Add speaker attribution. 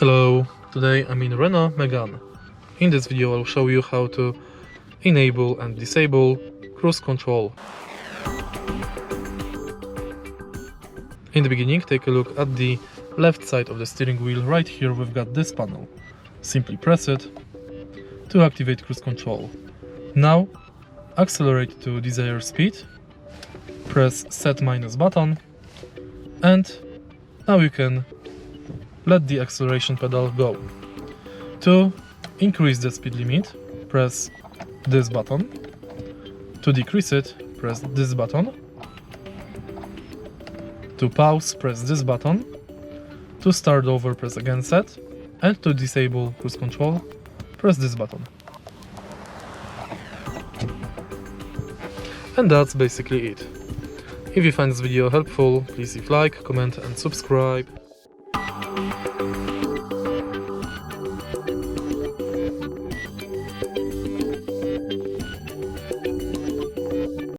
Speaker 1: Hello, today I'm in Renault Megane. In this video I'll show you how to enable and disable cruise control. In the beginning, take a look at the left side of the steering wheel. Right here we've got this panel. Simply press it to activate cruise control. Now accelerate to desired speed, press set minus button, and now you can let the acceleration pedal go. To increase the speed limit, press this button. To decrease it, press this button. To pause, press this button. To start over, press again set. And to disable cruise control, press this button. And that's basically it. If you find this video helpful, please leave a like, comment and subscribe.